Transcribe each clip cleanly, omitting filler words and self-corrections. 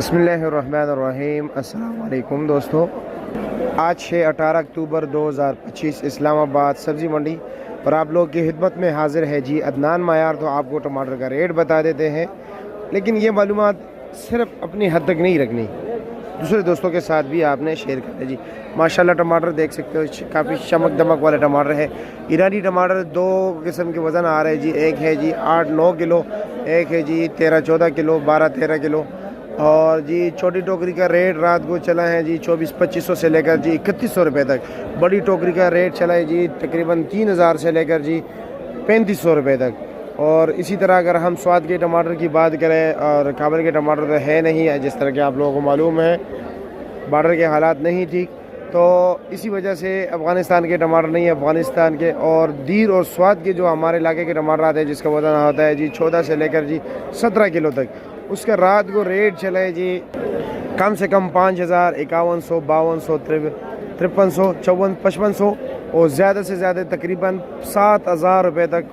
बिस्मिल्लाहिर्रहमानिर्रहीम। अस्सलाम वालेकुम दोस्तों, आज है 18 अक्टूबर 2025। इस्लामाबाद सब्ज़ी मंडी पर आप लोग की खिदमत में हाजिर है जी अदनान मायार। तो आपको टमाटर का रेट बता देते हैं, लेकिन ये मालूमात सिर्फ अपनी हद तक नहीं रखनी, दूसरे दोस्तों के साथ भी आपने शेयर करना जी। माशाल्लाह टमाटर देख सकते हो, काफ़ी चमक दमक वाले टमाटर है। ईरानी टमाटर दो किस्म के वज़न आ रहे हैं जी। एक है जी 8-9 किलो, एक है जी 13-14 किलो, 12-13 किलो। और जी छोटी टोकरी का रेट रात को चला है जी 2400-2500 से लेकर जी 3100 रुपये तक। बड़ी टोकरी का रेट चला है जी तकरीबन 3000 से लेकर जी 3500 रुपये तक। और इसी तरह अगर हम स्वाद के टमाटर की बात करें, और काबुल के टमाटर तो है नहीं है, जिस तरह के आप लोगों को मालूम है बॉर्डर के हालात नहीं ठीक, तो इसी वजह से अफ़गानिस्तान के टमाटर नहीं है। अफ़गानिस्तान के और दीर और स्वाद के जो हमारे इलाके के टमाटर आते हैं, जिसका वज़न होता है जी 14 से लेकर जी 17 किलो तक, उसका रात को रेट चला है जी कम से कम 5000, 5100, 5200, 5300, 5400, 5500 और ज़्यादा से ज़्यादा तकरीबन 7000 रुपये तक,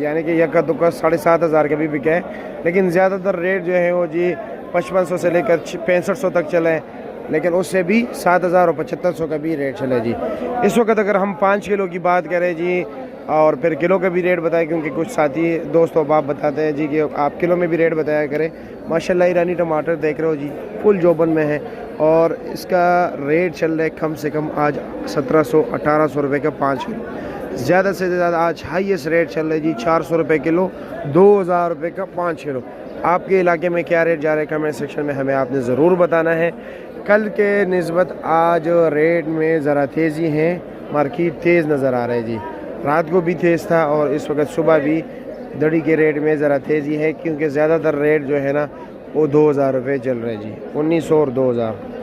यानी कि यक्का दुक्का 7500 का भी बिका है। लेकिन ज़्यादातर रेट जो है वो जी 5500 से लेकर 6500 तक चला है, लेकिन उससे भी 7000 और 7500 का भी रेट चला है जी। इस वक्त अगर हम 5 किलो की बात करें जी, और फिर किलो का भी रेट बताएं, क्योंकि कुछ साथी दोस्तों बाप बताते हैं जी कि आप किलो में भी रेट बताया करें। माशाल्लाह ईरानी टमाटर देख रहे हो जी, फुल जोबन में है, और इसका रेट चल रहा है कम से कम आज 1700-1800 रुपये का 5 किलो। ज़्यादा से ज़्यादा आज हाईएस्ट रेट चल रहा है जी 400 रुपये किलो, 2000 रुपये का 5 किलो। आपके इलाके में क्या रेट जा रहा है कमेंट सेक्शन में हमें आपने ज़रूर बताना है। कल के निस्बत आज रेट में ज़रा तेज़ी है, मार्केट तेज़ नज़र आ रहा है जी। रात को भी तेज़ था और इस वक्त सुबह भी दड़ी के रेट में ज़रा तेज़ी है, क्योंकि ज़्यादातर रेट जो है ना वो 2000 रुपये चल रहे हैं जी, 1900 और 2000।